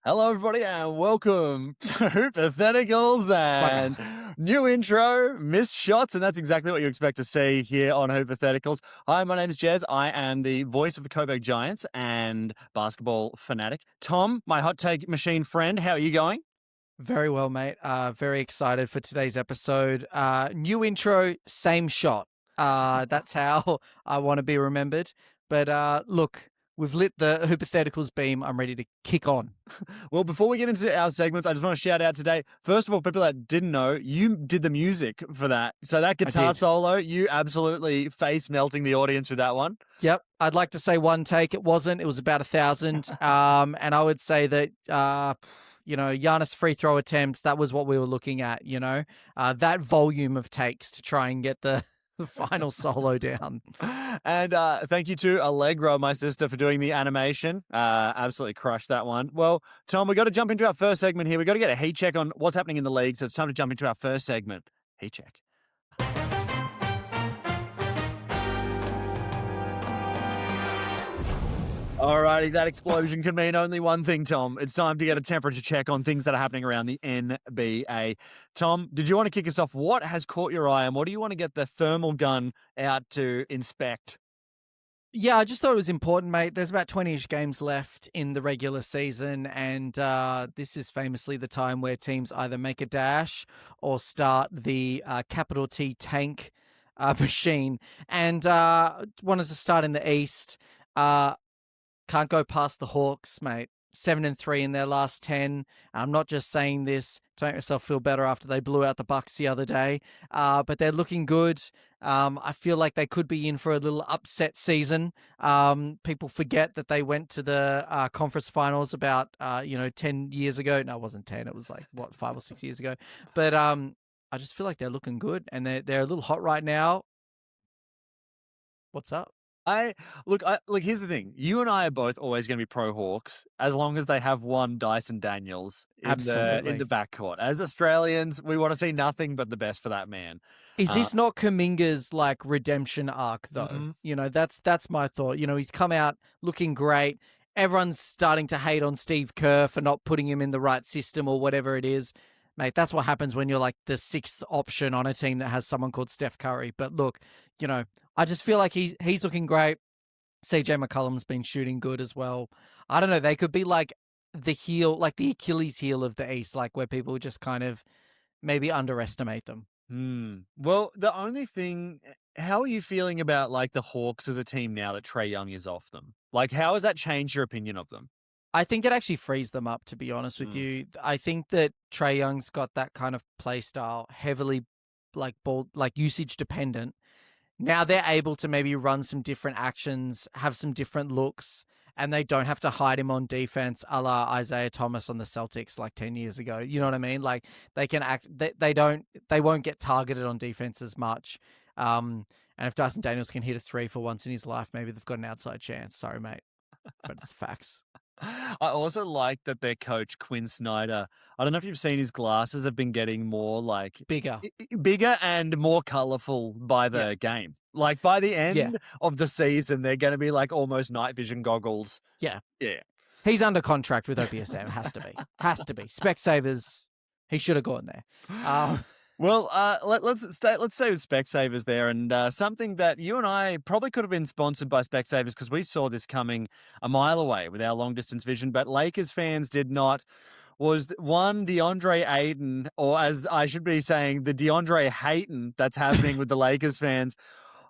Hello, everybody, and welcome to Hypotheticals and new intro, missed shots, and that's exactly what you expect to see here on Hypotheticals. Hi, my name is Jez. I am the voice of the Coburg Giants and basketball fanatic. Thom, my hot take machine friend, how are you going? Very well, mate. Very excited for today's episode. New intro, same shot. That's how I want to be remembered. But look, we've lit the hypotheticals beam. I'm ready to kick on. Well, before we get into our segments, I just want to shout out today. First of all, people that didn't know, you did the music for that. So that guitar solo, you absolutely face melting the audience with that one. Yep. I'd like to say one take. It wasn't. It was about 1,000. And I would say that, Giannis free throw attempts, that was what we were looking at, that volume of takes to try and get the final solo down. And thank you to Allegra, my sister, for doing the animation. Absolutely crushed that one. Well, Thom, we got to jump into our first segment here. We got to get a heat check on what's happening in the league. So it's time to jump into our first segment. Heat check. Alrighty, that explosion can mean only one thing, Thom. It's time to get a temperature check on things that are happening around the NBA. Thom, did you want to kick us off? What has caught your eye and what do you want to get the thermal gun out to inspect? Yeah, I just thought it was important, mate. There's about 20-ish games left in the regular season, and this is famously the time where teams either make a dash or start the capital T tank machine. And wanted to start in the East. Can't go past the Hawks, mate. 7-3 in their last 10. I'm not just saying this to make myself feel better after they blew out the Bucks the other day, but they're looking good. I feel like they could be in for a little upset season. People forget that they went to the conference finals about 10 years ago. No, it wasn't 10. It was 5 or 6 years ago. But I just feel like they're looking good, and they're a little hot right now. What's up? Here's the thing. You and I are both always going to be pro Hawks as long as they have one Dyson Daniels in the backcourt. As Australians, we want to see nothing but the best for that man. Is this not Kuminga's redemption arc though? Mm-hmm. That's my thought. He's come out looking great. Everyone's starting to hate on Steve Kerr for not putting him in the right system or whatever it is. Mate, that's what happens when you're the sixth option on a team that has someone called Steph Curry. But look, I just feel like he's looking great. CJ McCollum's been shooting good as well. I don't know. They could be the heel, the Achilles heel of the East, where people just kind of maybe underestimate them. Well, the only thing, how are you feeling about the Hawks as a team now that Trae Young is off them? How has that changed your opinion of them? I think it actually frees them up, to be honest with you. I think that Trae Young's got that kind of play style, heavily ball, usage dependent. Now they're able to maybe run some different actions, have some different looks, and they don't have to hide him on defense a la Isaiah Thomas on the Celtics 10 years ago. You know what I mean? They can act, they won't get targeted on defense as much. And if Dyson Daniels can hit a three for once in his life, maybe they've got an outside chance. Sorry, mate. But it's facts. I also like that their coach, Quinn Snyder, I don't know if you've seen his glasses have been getting more bigger and more colorful by the game. By the end of the season, they're going to be almost night vision goggles. Yeah. Yeah. He's under contract with OPSM. Has to be. Has to be. Specsavers, he should have gone there. Well, let's stay with Specsavers there, and something that you and I probably could have been sponsored by Specsavers because we saw this coming a mile away with our long distance vision, but Lakers fans did not. Was one Deandre Ayton, or as I should be saying, the Deandre Hayton that's happening with the Lakers fans.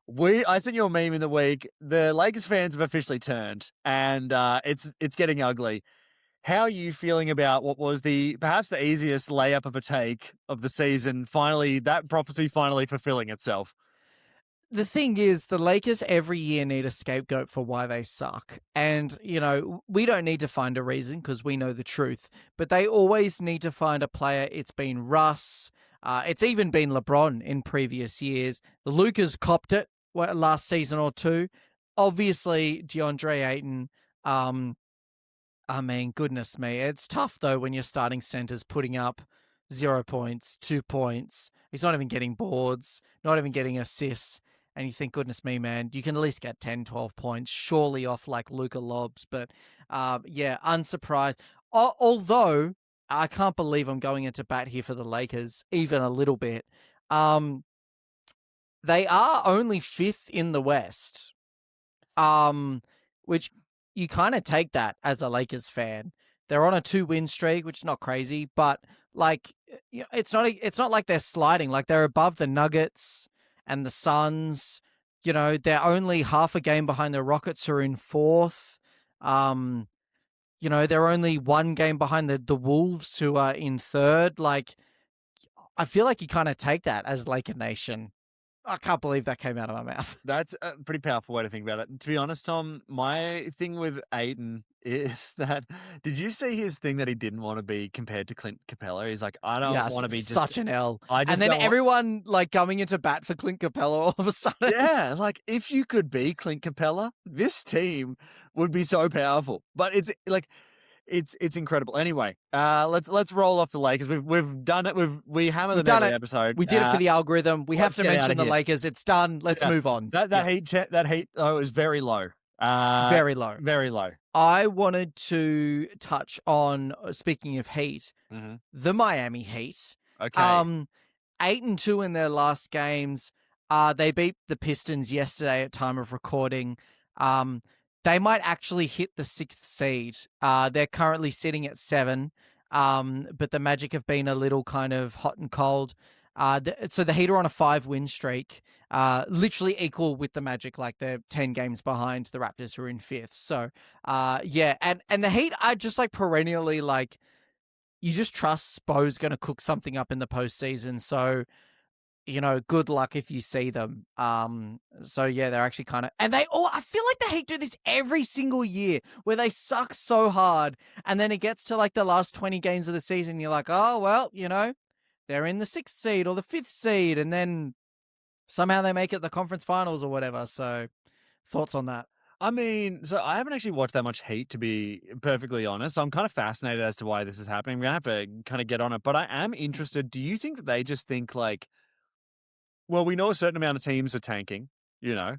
I sent you a meme in the week. The Lakers fans have officially turned, and it's getting ugly. How are you feeling about what was perhaps the easiest layup of a take of the season? Finally, that prophecy finally fulfilling itself. The thing is, the Lakers every year need a scapegoat for why they suck. And, we don't need to find a reason because we know the truth. But they always need to find a player. It's been Russ. It's even been LeBron in previous years. The Lucas copped it last season or two. Obviously, DeAndre Ayton. I mean, goodness me. It's tough, though, when your starting center's putting up 0 points, 2 points. He's not even getting boards, not even getting assists. And you think, goodness me, man, you can at least get 10, 12 points, surely off Luka lobs. But, unsurprised. Although I can't believe I'm going into bat here for the Lakers, even a little bit. They are only 5th in the West, which you kind of take that as a Lakers fan. They're on a 2-win streak, which is not crazy, but like it's not like they're sliding. Like they're above the Nuggets and the Suns. They're only half a game behind the Rockets, who are in 4th. They're only 1 game behind the Wolves, who are in 3rd. Like, I feel like you kind of take that as Laker Nation. I can't believe that came out of my mouth. That's a pretty powerful way to think about it. To be honest, Tom, my thing with Ayton is that, did you see his thing that he didn't want to be compared to Clint Capella? He's like, I don't want to be such an L. I just and then don't want... everyone like coming into bat for Clint Capella all of a sudden. Yeah, like if you could be Clint Capella, this team would be so powerful. But it's like, it's incredible. Anyway, let's roll off the Lakers. We've done it. We hammered them every episode. We did it for the algorithm. We have to mention the here. Lakers. It's done. Let's move on. That heat is very low. Very low. Very low. I wanted to touch on, speaking of heat, the Miami Heat. Okay. 8-2 in their last games. They beat the Pistons yesterday at time of recording. They might actually hit the 6th seed. They're currently sitting at 7, but the Magic have been a little kind of hot and cold. So the Heat are on a 5-win streak, literally equal with the Magic. Like they're 10 games behind the Raptors, who are in 5th. So, yeah. And the Heat are just like perennially like, you just trust Spo's going to cook something up in the postseason. So, good luck if you see them. So yeah, they're actually kind of, and I feel like the Heat do this every single year where they suck so hard. And then it gets to like the last 20 games of the season. You're like, oh, well, they're in the 6th seed or the 5th seed. And then somehow they make it the conference finals or whatever. So thoughts on that? I mean, so I haven't actually watched that much Heat, to be perfectly honest. So I'm kind of fascinated as to why this is happening. We're going to have to kind of get on it, but I am interested. Do you think that they just think like, well, we know a certain amount of teams are tanking, so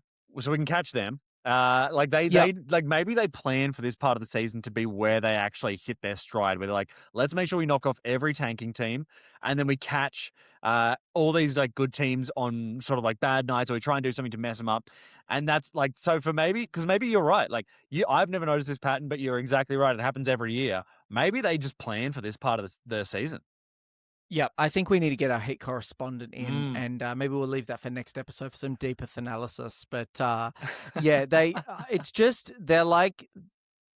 we can catch them. They maybe they plan for this part of the season to be where they actually hit their stride, where they're like, let's make sure we knock off every tanking team, and then we catch all these like good teams on sort of like bad nights, or we try and do something to mess them up. And that's like, so for because maybe you're right. Like I've never noticed this pattern, but you're exactly right. It happens every year. Maybe they just plan for this part of the season. Yeah, I think we need to get our Heat correspondent in, and maybe we'll leave that for next episode for some deeper analysis. But yeah, it's just, they're like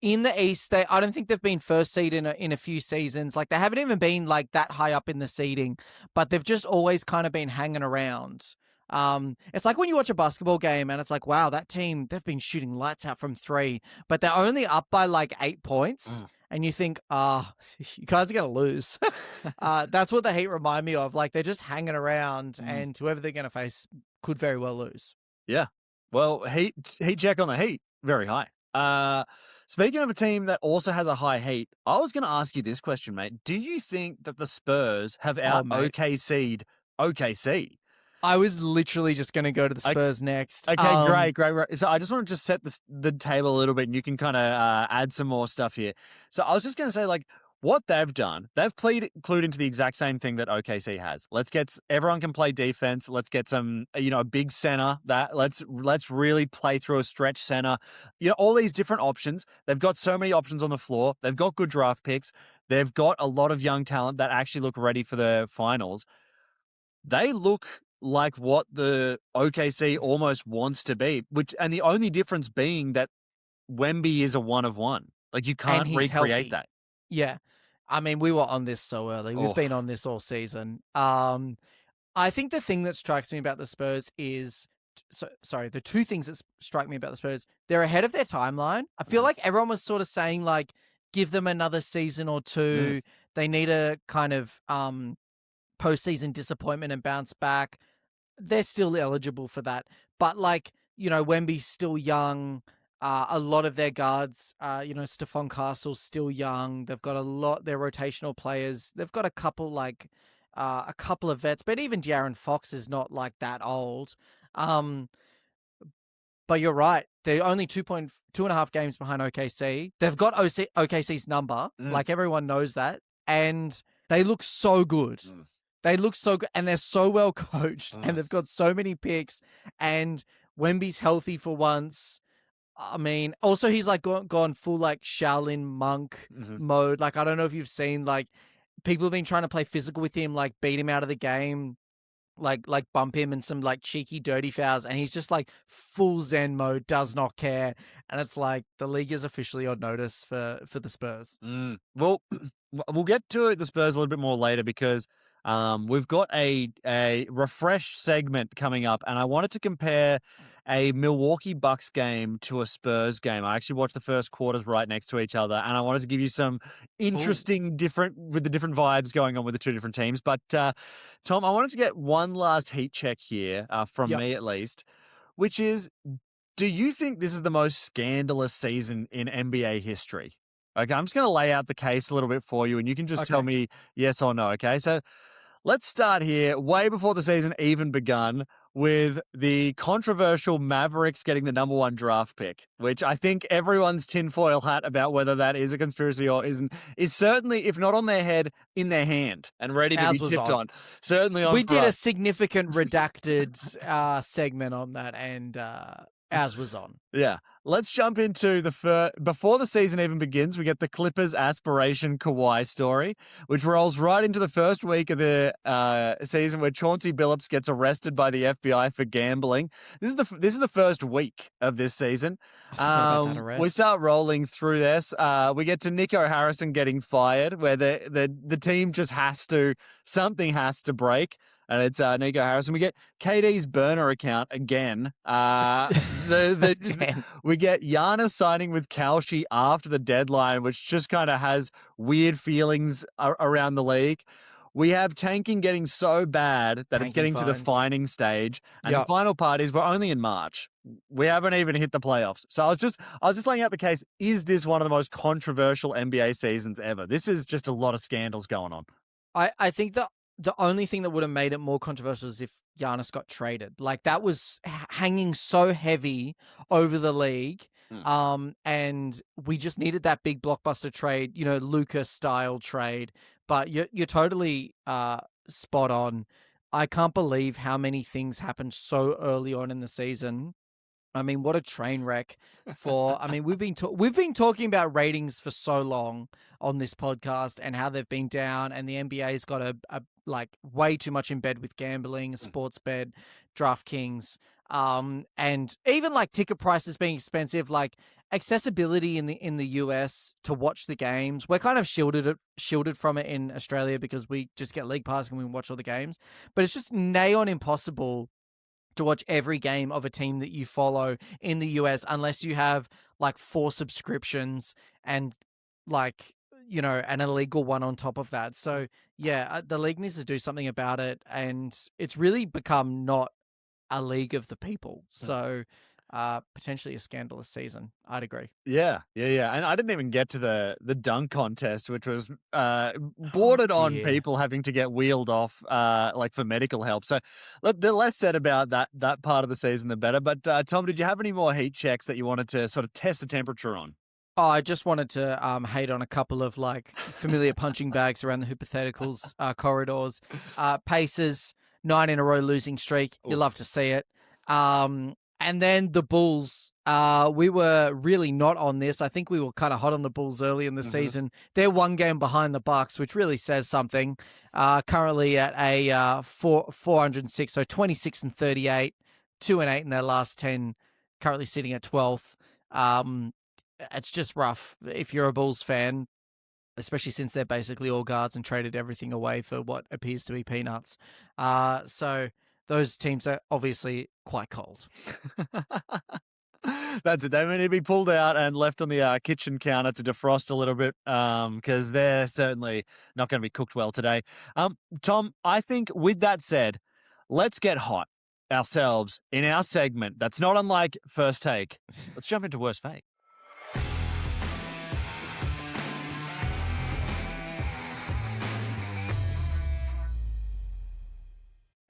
in the East. I don't think they've been first seed in a few seasons. Like they haven't even been like that high up in the seeding, but they've just always kind of been hanging around. It's like when you watch a basketball game and it's like, wow, that team, they've been shooting lights out from 3, but they're only up by like 8 points. And you think, you guys are going to lose. That's what the Heat remind me of. Like, they're just hanging around, and whoever they're going to face could very well lose. Yeah. Well, Heat check on the Heat, very high. Speaking of a team that also has a high Heat, I was going to ask you this question, mate. Do you think that the Spurs have OKC'd OKC? I was literally just going to go to the Spurs next. Okay, great. So I just want to just set the table a little bit, and you can kind of add some more stuff here. So I was just going to say, like, what they've done, they've clued into the exact same thing that OKC has. Everyone can play defense. Let's get some, a big center. Let's really play through a stretch center. All these different options. They've got so many options on the floor. They've got good draft picks. They've got a lot of young talent that actually look ready for the finals. They look like what the OKC almost wants to be, and the only difference being that Wemby is a 1 of 1. Like, you can't recreate that. Yeah. I mean, we were on this so early. We've been on this all season. I think the thing that strikes me about the Spurs is, the two things that strike me about the Spurs, they're ahead of their timeline. I feel like everyone was sort of saying, like, give them another season or two. They need a kind of postseason disappointment and bounce back. They're still eligible for that. But like, Wemby's still young. A lot of their guards, Stephon Castle's still young. They've got their rotational players. They've got a couple of vets, but even De'Aaron Fox is not like that old. But you're right. They're only 2.5 games behind OKC. They've got OKC's number. Like, everyone knows that. And they look so good. They look so good. And they're so well coached. And they've got so many picks. And Wemby's healthy for once. I mean, also he's like gone full like Shaolin monk mode. Like, I don't know if you've seen, like, people have been trying to play physical with him, like beat him out of the game, like bump him in some like cheeky dirty fouls, and he's just like full Zen mode, does not care. And it's like the league is officially on notice for the Spurs. Well, we'll get to the Spurs a little bit more later because we've got a refreshed segment coming up, and I wanted to compare a Milwaukee Bucks game to a Spurs game. I actually watched the first quarters right next to each other, and I wanted to give you some interesting different vibes going on with the two different teams. But Thom, I wanted to get one last heat check here from me at least, which is, do you think this is the most scandalous season in NBA history? Okay, I'm just going to lay out the case a little bit for you, and you can just tell me yes or no, okay? So let's start here, way before the season even begun, with the controversial Mavericks getting the number 1 draft pick, which I think everyone's tinfoil hat about whether that is a conspiracy or isn't, is certainly, if not on their head, in their hand and ready to be tipped on. Certainly on. We did a significant redacted segment on that, and as was on. Yeah. Let's jump into before the season even begins, we get the Clippers aspiration Kawhi story, which rolls right into the first week of the season where Chauncey Billups gets arrested by the FBI for gambling. This is the first week of this season. I forgot about that arrest. We start rolling through this. We get to Nico Harrison getting fired, where the team just something has to break. And it's Nico Harrison. We get KD's burner account again. We get Giannis signing with Kalshi after the deadline, which just kind of has weird feelings around the league. We have tanking getting so bad that it's getting to the fining stage. And the final part is we're only in March. We haven't even hit the playoffs. So I was just laying out the case. Is this one of the most controversial NBA seasons ever? This is just a lot of scandals going on. I think the only thing that would have made it more controversial is if Giannis got traded. Like, that was hanging so heavy over the league. And we just needed that big blockbuster trade, Lucas style trade. But you're totally spot on. I can't believe how many things happened so early on in the season. I mean, what a train wreck we've been talking about ratings for so long on this podcast and how they've been down, and the NBA's got a way too much in bed with gambling, sports bet, DraftKings, and even like ticket prices being expensive, like accessibility in the US to watch the games. We're kind of shielded from it in Australia because we just get League Pass and we watch all the games, but it's just nigh on impossible to watch every game of a team that you follow in the US unless you have like 4 subscriptions and an illegal one on top of that. So yeah, the league needs to do something about it, and it's really become not a league of the people. So potentially a scandalous season. I'd agree. Yeah. And I didn't even get to the dunk contest, which was bordered on people having to get wheeled off for medical help. So the less said about that part of the season, the better. But Thom, did you have any more heat checks that you wanted to sort of test the temperature on? Oh, I just wanted to hate on a couple of familiar punching bags around the hypotheticals corridors. Pacers, 9 in a row losing streak. You love to see it. And then the Bulls, we were really not on this. I think we were kind of hot on the Bulls early in the season. They're 1 game behind the Bucks, which really says something. Currently at a 406, so 26-38, 2-8 in their last 10. Currently sitting at 12th. It's just rough if you're a Bulls fan, especially since they're basically all guards and traded everything away for what appears to be peanuts. So those teams are obviously quite cold. That's it. They need to be pulled out and left on the kitchen counter to defrost a little bit because they're certainly not going to be cooked well today. Thom, I think with that said, let's get hot ourselves in our segment that's not unlike First Take. Let's jump into Worst Fake.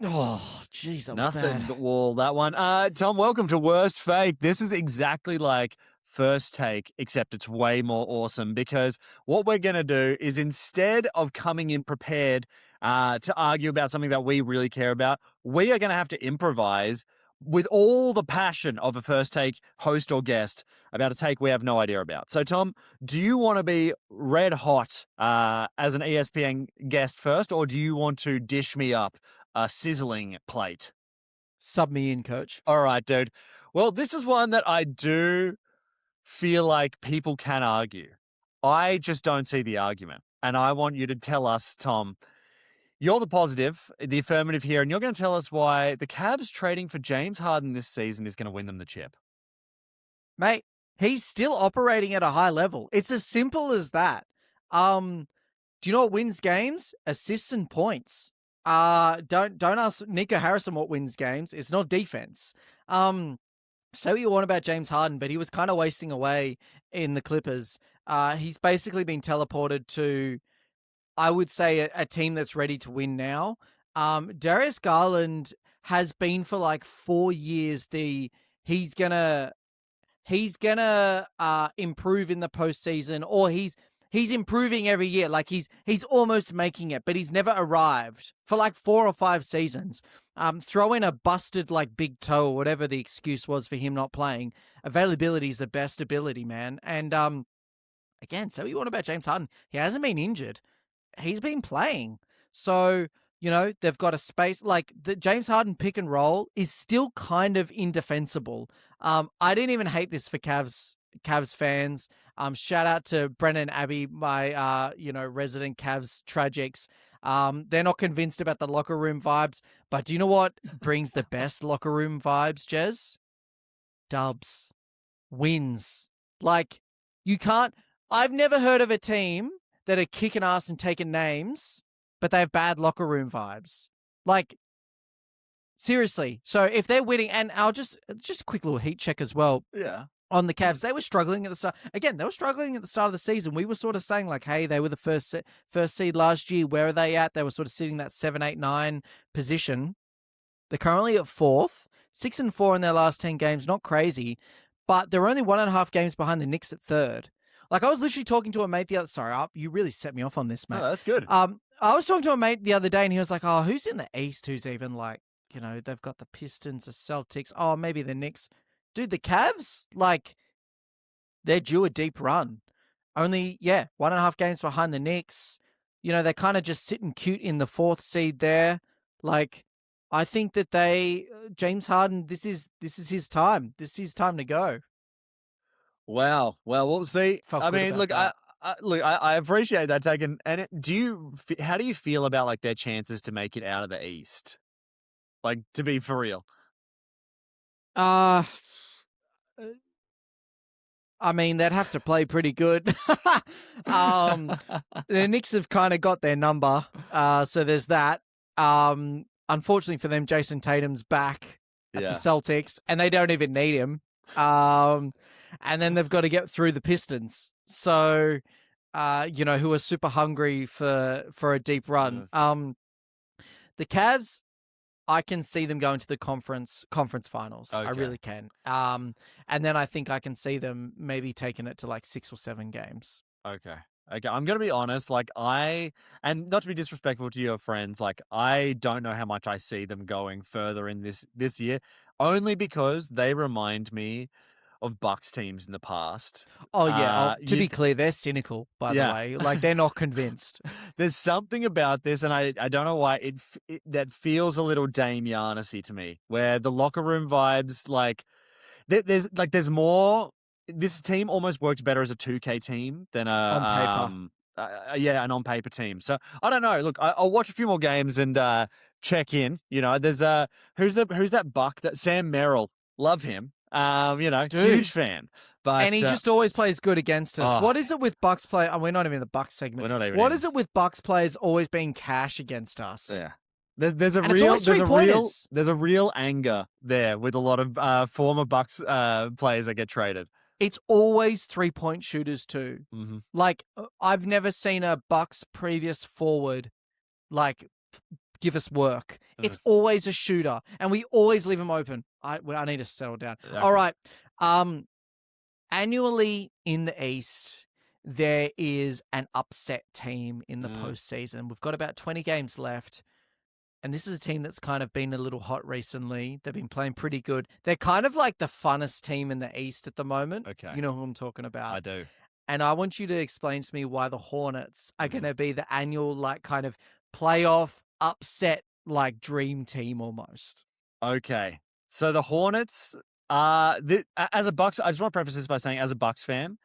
Oh, jeez, that was Nothing bad. but wall, that one. Thom, welcome to Worst Fake. This is exactly like First Take, except it's way more awesome because what we're going to do is instead of coming in prepared to argue about something that we really care about, we are going to have to improvise with all the passion of a First Take host or guest about a take we have no idea about. So, Thom, do you want to be red hot as an ESPN guest first, or do you want to dish me up a sizzling plate? Sub me in, coach. All right, dude. Well, this is one that I do feel like people can argue. I just don't see the argument. And I want you to tell us, Thom, you're the positive, the affirmative here, and you're going to tell us why the Cavs trading for James Harden this season is going to win them the chip. Mate, he's still operating at a high level. It's as simple as that. Do you know what wins games? Assists and points. Don't ask Nico Harrison what wins games. It's not defense. Say what you want about James Harden, but he was kind of wasting away in the Clippers. He's basically been teleported to, I would say, a team that's ready to win now. Darius Garland has been for like 4 years he's gonna improve in the postseason, or he's improving every year. Like he's almost making it, but he's never arrived for like 4 or 5 seasons. Throw in a busted like big toe or whatever the excuse was for him not playing. Availability is the best ability, man. And again, say what you want about James Harden. He hasn't been injured. He's been playing. So, they've got a space. Like the James Harden pick and roll is still kind of indefensible. I didn't even hate this for Cavs fans. Shout out to Brennan Abbey, my resident Cavs tragics. They're not convinced about the locker room vibes, but do you know what brings the best locker room vibes, Jez? Dubs. Wins. Like, I've never heard of a team that are kicking ass and taking names, but they have bad locker room vibes. Like, seriously. So if they're winning, and I'll just a quick little heat check as well. Yeah. On the Cavs, they were struggling at the start. Again, they were struggling at the start of the season. We were sort of saying like, hey, they were the first seed last year. Where are they at? They were sort of sitting that 7, 8, 9 position. They're currently at 4th, 6-4 in their last 10 games. Not crazy, but they're only 1.5 games behind the Knicks at 3rd. Like I was literally talking to a mate the other. Sorry, you really set me off on this, mate. Oh, that's good. I was talking to a mate the other day, and he was like, "Oh, who's in the East? Who's even like, they've got the Pistons, the Celtics. Oh, maybe the Knicks. Dude, the Cavs, like." They're due a deep run. Only, 1.5 games behind the Knicks. They're kind of just sitting cute in the 4th seed there. Like, I think that James Harden, this is his time. This is his time to go. Wow. Well, we'll see. I mean, look, I appreciate that take. And how do you feel about like their chances to make it out of the East? Like, to be for real. I mean, they'd have to play pretty good. The Knicks have kind of got their number, so there's that. Unfortunately for them, Jason Tatum's back at the Celtics, and they don't even need him. And then they've got to get through the Pistons, so who are super hungry for a deep run. The Cavs, I can see them going to the conference finals. Okay. I really can. And then I think I can see them maybe taking it to like 6 or 7 games. Okay. I'm going to be honest. Like and not to be disrespectful to your friends, like I don't know how much I see them going further in this year, only because they remind me of Bucks teams in the past. Oh, yeah. To be clear, they're cynical, by the way. Like, they're not convinced. There's something about this, and I don't know why, that feels a little Dame Giannis-y to me, where the locker room vibes, like, there's more. This team almost works better as a 2K team than on paper. An on-paper team. So, I don't know. Look, I'll watch a few more games and check in. There's who's that Buck? That Sam Merrill. Love him. Dude. Huge fan. But and he just always plays good against us. What is it with Bucks play? We're not even in the Bucks segment. We're not even. What is it with Bucks players always being cash against us? Yeah. There's a real anger there with a lot of former Bucks players that get traded. It's always 3-point shooters too. Mm-hmm. Like I've never seen a Bucks previous forward like give us work. Ugh. It's always a shooter, and we always leave him open. I need to settle down. Okay. All right. Annually in the East, there is an upset team in the postseason. We've got about 20 games left. And this is a team that's kind of been a little hot recently. They've been playing pretty good. They're kind of like the funnest team in the East at the moment. Okay. You know who I'm talking about. I do. And I want you to explain to me why the Hornets are going to be the annual, like, kind of playoff upset, like, dream team almost. Okay. So the Hornets, as a Bucks, I just want to preface this by saying, as a Bucks fan,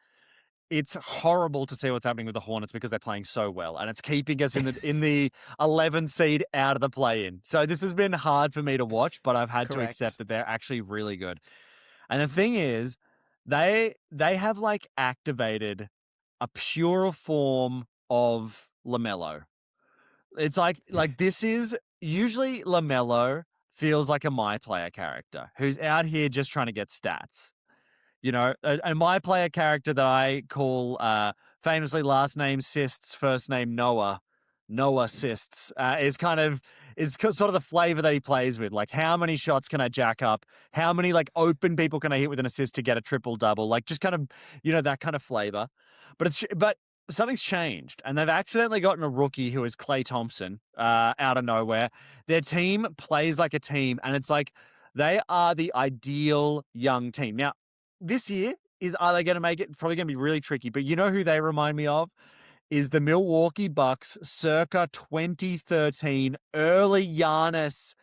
it's horrible to see what's happening with the Hornets because they're playing so well, and it's keeping us in the 11 seed out of the play-in. So this has been hard for me to watch, but I've had to accept that they're actually really good. And the thing is, they have like activated a purer form of Lamelo. It's like this is usually Lamelo feels like a my player character who's out here just trying to get stats. You know, a my player character that I call famously last name Sists, first name Noah Sists, is sort of the flavor that he plays with. Like, how many shots can I jack up? How many like open people can I hit with an assist to get a triple double? Like, just kind of, you know, that kind of flavor. But something's changed, and they've accidentally gotten a rookie who is Klay Thompson out of nowhere. Their team plays like a team, and it's like they are the ideal young team. Now, this year, are they going to make it? Probably going to be really tricky. But you know who they remind me of? Is the Milwaukee Bucks circa 2013, early Giannis,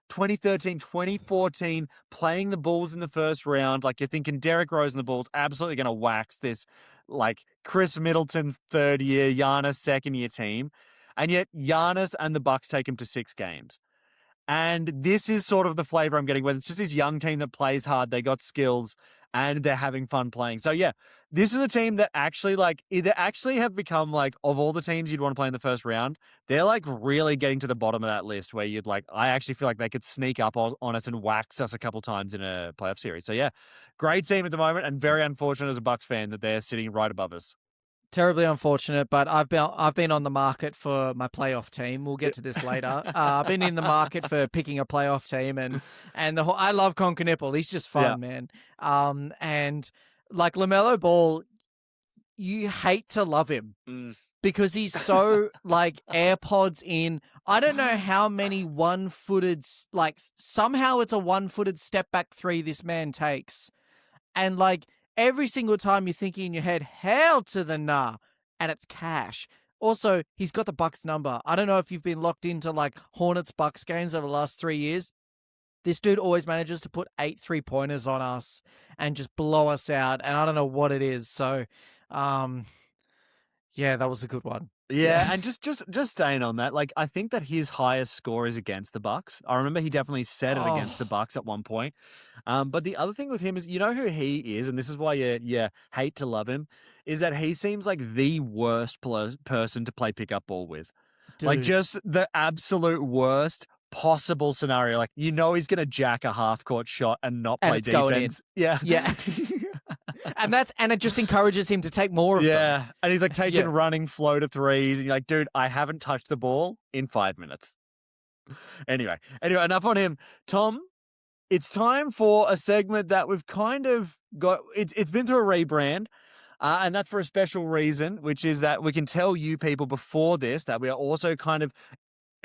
2013, 2014, playing the Bulls in the first round. Like, you're thinking Derrick Rose and the Bulls absolutely going to wax this, like, Chris Middleton third year, Giannis second year team. And yet Giannis and the Bucks take him to 6 games. And this is sort of the flavor I'm getting, where it's just this young team that plays hard. They got skills and they're having fun playing. So yeah, this is a team that actually either actually have become like, of all the teams you'd want to play in the first round, they're like really getting to the bottom of that list where you'd like, I actually feel like they could sneak up on us and wax us a couple times in a playoff series. So yeah, great team at the moment, and very unfortunate as a Bucks fan that they're sitting right above us. Terribly unfortunate, but I've been on the market for my playoff team. We'll get to this later. I've been in the market for picking a playoff team, and I love Conker He's just fun, man. And like LaMelo Ball, you hate to love him because he's so like AirPods in. I don't know how many one-footed, like somehow it's a one-footed step back three this man takes, and like. Every single time you're thinking in your head, hell to the nah, and it's cash. Also, he's got the Bucks number. I don't know if you've been locked into like Hornets Bucks games over the last 3 years. This dude always manages to put 8 3-pointers on us and just blow us out. And I don't know what it is. So, yeah, that was a good one. Yeah, and just staying on that, like I think that his highest score is against the Bucks. I remember he definitely said it against the Bucks at one point. But the other thing with him is, you know who he is, and this is why you hate to love him, is that he seems like the worst person to play pickup ball with. Dude. Like just the absolute worst possible scenario. Like, you know, he's gonna jack a half court shot and not play defense. Yeah. And it just encourages him to take more of them. Yeah. And he's like taking running floater threes. And you're like, dude, I haven't touched the ball in 5 minutes. Anyway, enough on him. Thom, it's time for a segment that we've kind of got. It's been through a rebrand. And that's for a special reason, which is that we can tell you people before this that we are also kind of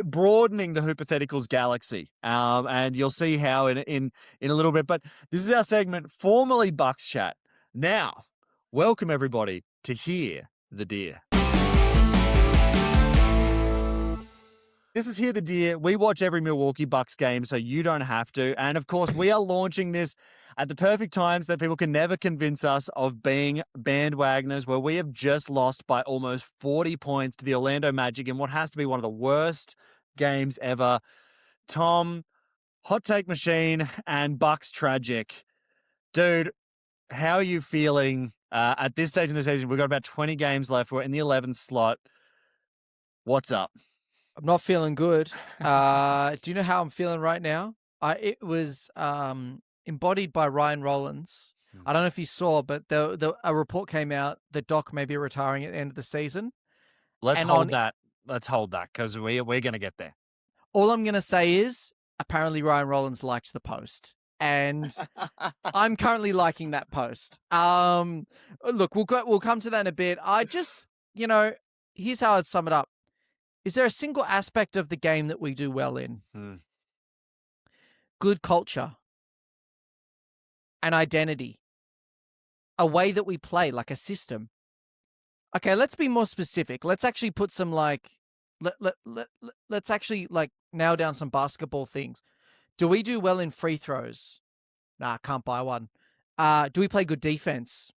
broadening the Hypotheticals galaxy. And you'll see how in a little bit. But this is our segment, formerly Bucks Chat. Now, welcome everybody to Hear the Deer. This is Hear the Deer. We watch every Milwaukee Bucks game, so you don't have to. And of course, we are launching this at the perfect time so that people can never convince us of being bandwagoners, where we have just lost by almost 40 points to the Orlando Magic in what has to be one of the worst games ever. Thom, hot take machine and Bucks tragic. Dude, how are you feeling at this stage in the season? We've got about 20 games left. We're in the 11th slot. What's up? I'm not feeling good. Do you know how I'm feeling right now? It was embodied by Ryan Rollins. I don't know if you saw, but a report came out that Doc may be retiring at the end of the season. Let's hold that because we're going to get there. All I'm going to say is apparently Ryan Rollins liked the post. And I'm currently liking that post. Look, we'll come to that in a bit. I just, here's how I'd sum it up. Is there a single aspect of the game that we do well in? Good culture, an identity, a way that we play, like a system. Okay, let's be more specific. Let's actually put some let's actually nail down some basketball things. Do we do well in free throws? Nah, can't buy one. Do we play good defense?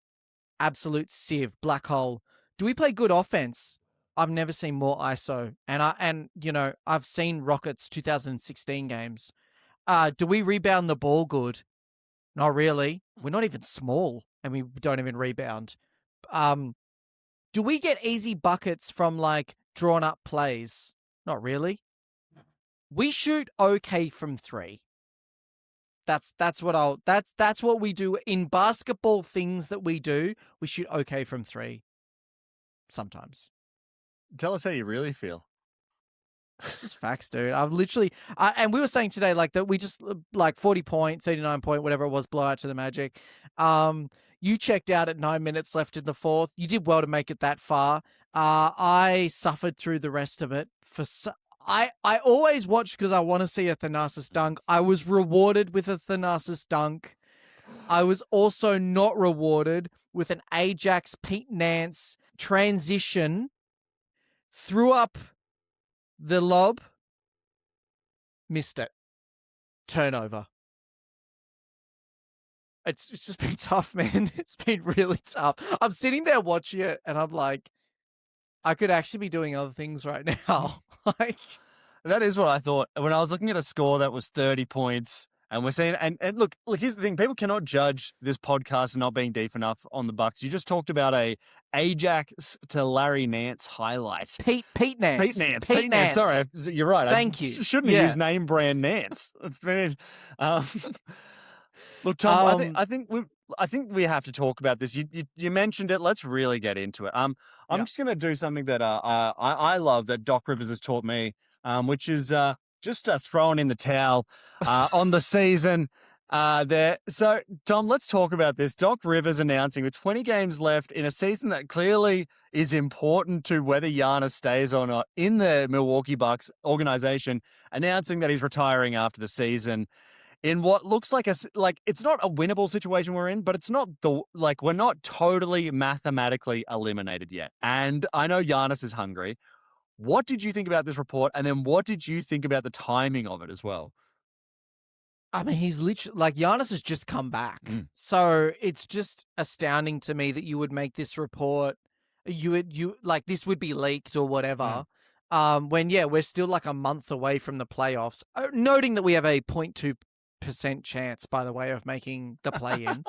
Absolute sieve, black hole. Do we play good offense? I've never seen more ISO. And I've seen Rockets 2016 games. Do we rebound the ball good? Not really. We're not even small and we don't even rebound. Do we get easy buckets from drawn up plays? Not really. We shoot okay from three. That's what we do in basketball. Things that we do, we shoot okay from three. Sometimes. Tell us how you really feel. It's just facts, dude. I've literally, and we were saying today, that we just 40 point, 39 point, whatever it was, blowout to the Magic. You checked out at 9 minutes left in the fourth. You did well to make it that far. I suffered through the rest of it. I always watch because I want to see a Thanasis dunk. I was rewarded with a Thanasis dunk. I was also not rewarded with an Ajax Pete Nance transition. Threw up the lob, missed it. Turnover. It's just been tough, man. It's been really tough. I'm sitting there watching it and I'm like, I could actually be doing other things right now. That is what I thought. When I was looking at a score that was 30 points, and we're saying, and look, here's the thing. People cannot judge this podcast not being deep enough on the Bucks. You just talked about a Ajax to Larry Nance highlight. Pete Nance. Sorry, you're right. Thank you. Shouldn't have used name brand Nance. It's been, look, Thom, I think we have to talk about this. You mentioned it. Let's really get into it. I'm just going to do something that I love that Doc Rivers has taught me, which is just throwing in the towel on the season there. So, Thom, let's talk about this. Doc Rivers announcing with 20 games left in a season that clearly is important to whether Giannis stays or not in the Milwaukee Bucks organization, announcing that he's retiring after the season. In what looks like it's not a winnable situation we're in, but it's not we're not totally mathematically eliminated yet. And I know Giannis is hungry. What did you think about this report? And then what did you think about the timing of it as well? I mean, he's literally Giannis has just come back. So it's just astounding to me that you would make this report. You this would be leaked or whatever. When we're still a month away from the playoffs, noting that we have a 0.2% chance, by the way, of making the play-in.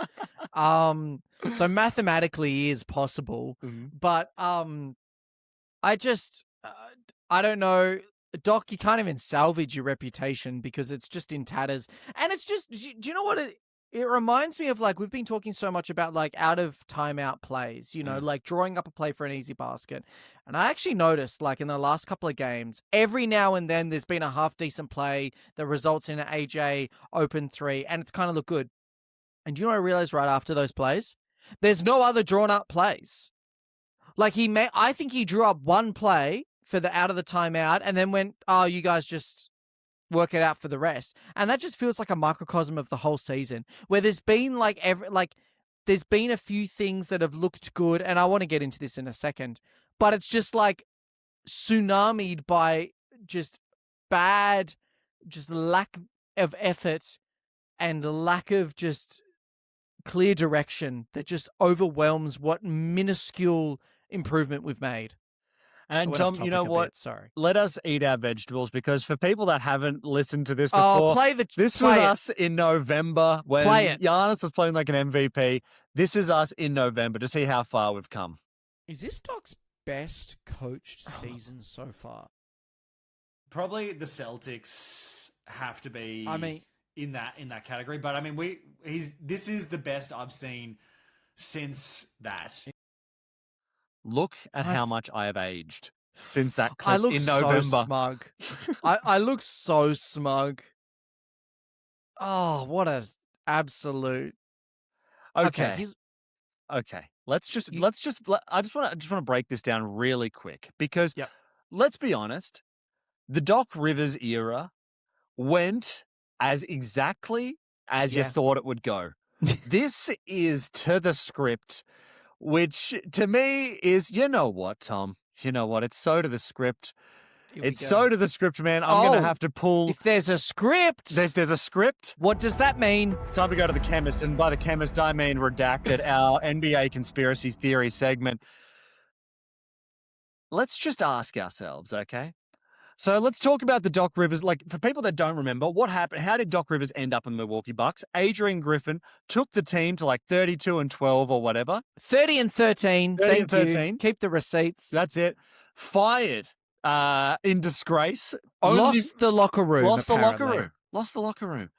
So mathematically is possible, but I don't know, Doc. You can't even salvage your reputation because it's just in tatters, and it's just. Do you know what it reminds me of? We've been talking so much about out of timeout plays, drawing up a play for an easy basket. And I actually noticed in the last couple of games, every now and then there's been a half decent play that results in an AJ open three and it's kind of looked good. And do you know what I realized right after those plays? There's no other drawn up plays. I think he drew up one play for the out of the timeout and then went, oh, you guys just work it out for the rest. And that just feels like a microcosm of the whole season where there's been there's been a few things that have looked good. And I want to get into this in a second, but it's just tsunamied by just bad, just lack of effort and lack of just clear direction that just overwhelms what minuscule improvement we've made. And Thom, you know what? Sorry. Let us eat our vegetables because for people that haven't listened to this before, this was us in November when Giannis was playing like an MVP. This is us in November to see how far we've come. Is this Doc's best coached season so far? Probably the Celtics have to be in that category. But I mean, this is the best I've seen since that. Look at how much I have aged. since that I clip look in so November. smug. I look so smug. Oh, what a absolute. Okay, Okay. Okay. I just want to break this down really quick because Yep. let's be honest, the Doc Rivers era went as exactly as you Yeah. thought it would go. This is to the script, which to me is, you know what, Tom? You know what? It's so to the script. Here we It's go. so to the script, man. I'm going to have to pull. If there's a script, If there's a script, what does that mean? it's time to go to the chemist. And by the chemist, I mean Redacted, our NBA conspiracy theory segment. Let's just ask ourselves, okay? So let's talk about the Doc Rivers. Like, for people that don't remember, what happened? How did Doc Rivers end up in the Milwaukee Bucks? Adrian Griffin took the team to like 32-12 or whatever. 30-13. 30-13. You. Keep the receipts. That's it. Fired in disgrace. Lost the locker room. Lost apparently. Lost the locker room.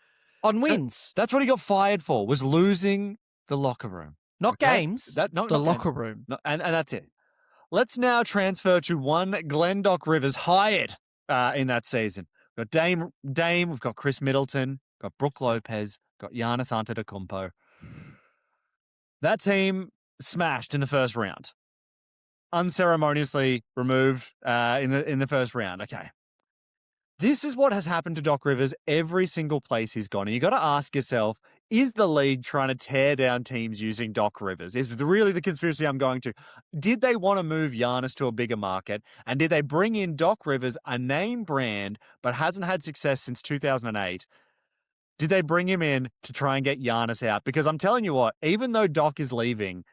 On wins. That's what he got fired for, was losing the locker room. Not games. The locker room. No, and that's it. Let's now transfer to one Glenn Doc Rivers hired in that season. We've got Dame, we've got Chris Middleton, got Brook Lopez, got Giannis Antetokounmpo. That team smashed in the first round. Unceremoniously removed in the first round. Okay. This is what has happened to Doc Rivers every single place he's gone. And you got to ask yourself, is the league trying to tear down teams using Doc Rivers? Is really the conspiracy I'm going to. Did they want to move Giannis to a bigger market? And did they bring in Doc Rivers, a name brand, but hasn't had success since 2008? Did they bring him in to try and get Giannis out? Because I'm telling you what, even though Doc is leaving,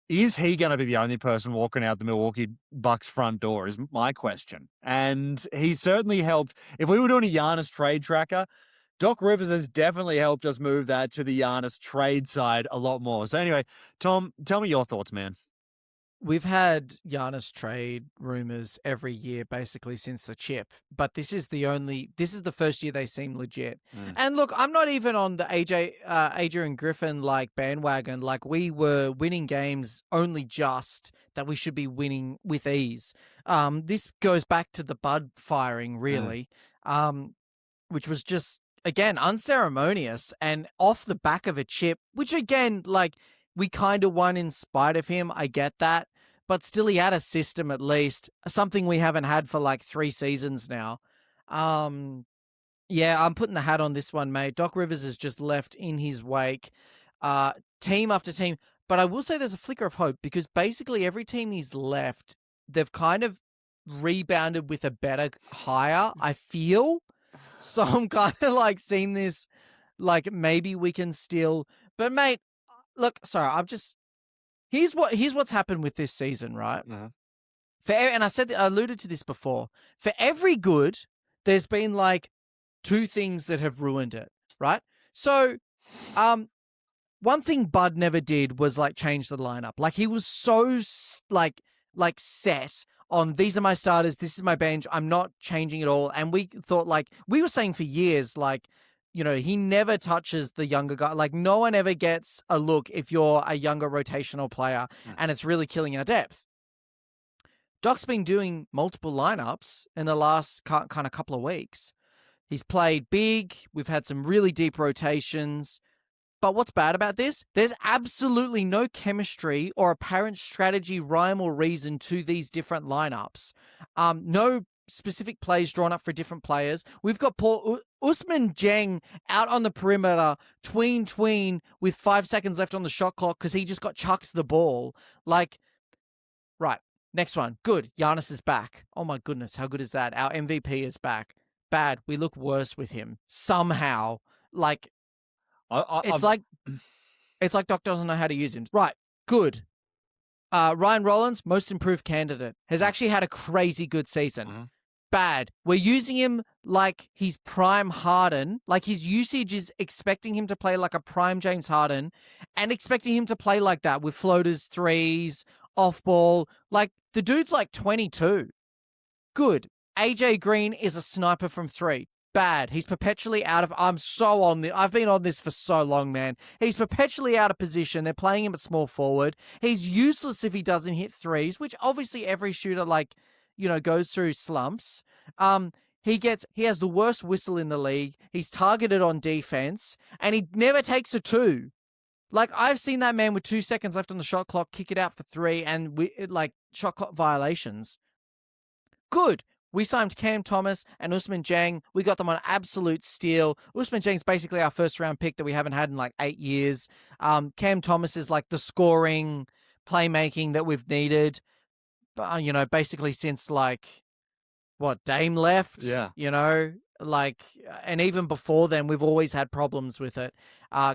is he going to be the only person walking out the Milwaukee Bucks front door is my question. And he certainly helped. If we were doing a Giannis trade tracker, Doc Rivers has definitely helped us move that to the Giannis trade side a lot more. So anyway, Tom, tell me your thoughts, man. We've had Giannis trade rumors every year basically since the chip, but this is the first year they seem legit. And look, I'm not even on the Adrian Griffin like bandwagon. Like, we were winning games only just that we should be winning with ease. This goes back to the Bud firing really, which was just, again, unceremonious and off the back of a chip, which again, like, we kind of won in spite of him. I get that. But still, he had a system at least, something we haven't had for like 3 seasons now. Yeah, I'm putting the hat on this one, mate. Doc Rivers has just left in his wake, team after team. But I will say there's a flicker of hope because basically every team he's left, they've kind of rebounded with a better hire, I feel. So I'm kind of like seeing this, like maybe we can still. But mate, look, sorry, here's what's happened with this season, right? And I alluded to this before. For every good, there's been like 2 things that have ruined it, right? So, one thing Bud never did was like change the lineup. Like, he was so like set on, these are my starters, this is my bench, I'm not changing it all. And we thought, like, we were saying for years, like, you know, he never touches the younger guy. Like, no one ever gets a look if you're a younger rotational player, and it's really killing our depth. Doc's been doing multiple lineups in the last kind of couple of weeks. He's played big. We've had some really deep rotations. But what's bad about this? There's absolutely no chemistry or apparent strategy, rhyme, or reason to these different lineups. No specific plays drawn up for different players. We've got Paul Usman Jeng out on the perimeter, tween with 5 seconds left on the shot clock because he just got chucked the ball. Like, right, next one. Good. Giannis is back. Oh my goodness, how good is that? Our MVP is back. Bad. We look worse with him somehow. Like, it's like Doc doesn't know how to use him. Right. Good. Ryan Rollins, most improved candidate, has actually had a crazy good season. Bad. We're using him like he's prime Harden. Like, his usage is expecting him to play like a prime James Harden and expecting him to play like that with floaters, threes, off ball. Like, the dude's like 22. Good. AJ Green is a sniper from 3. Bad. He's perpetually out of. I've been on this for so long, man. He's perpetually out of position. They're playing him at small forward. He's useless if he doesn't hit threes, which obviously every shooter, like, goes through slumps. He has the worst whistle in the league. He's targeted on defense, and he never takes a two. Like, I've seen that man with 2 seconds left on the shot clock kick it out for three, and shot clock violations. Good. We signed Cam Thomas and Usman Jang. We got them on absolute steal. Usman Jang's basically our first-round pick that we haven't had in 8 years. Cam Thomas is like the scoring, playmaking that we've needed, basically since Dame left? Yeah. And even before then, we've always had problems with it.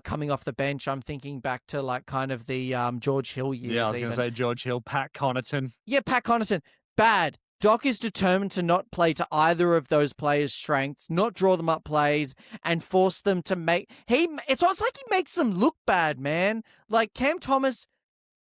Coming off the bench, I'm thinking back to kind of the George Hill years. Yeah, I was going to say George Hill, Pat Connaughton. Yeah, Pat Connaughton. Bad. Doc is determined to not play to either of those players' strengths, not draw them up plays, and force them to make... It's almost like he makes them look bad, man. Like, Cam Thomas,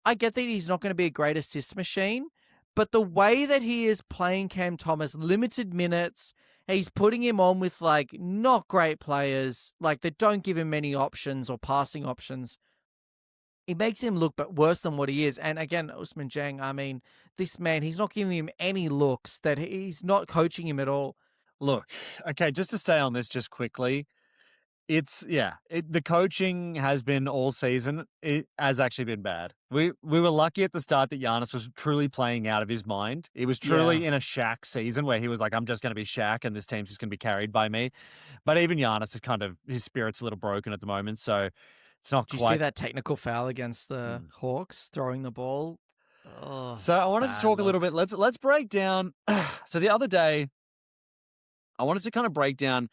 I get that he's not going to be a great assist machine, but the way that he is playing Cam Thomas, limited minutes, he's putting him on with, not great players, that don't give him many options or passing options. It makes him look worse than what he is. And again, Usman Jang, I mean, this man, he's not giving him any looks, that he's not coaching him at all. Look, okay, just to stay on this just quickly, the coaching has been all season. It has actually been bad. We were lucky at the start that Giannis was truly playing out of his mind. It was truly in a Shaq season where he was like, I'm just going to be Shaq and this team's just going to be carried by me. But even Giannis is his spirit's a little broken at the moment, so it's not Did quite... you see that technical foul against the Hawks throwing the ball? Oh, so I wanted to talk a little bit. Let's break down. So the other day, I wanted to kind of break down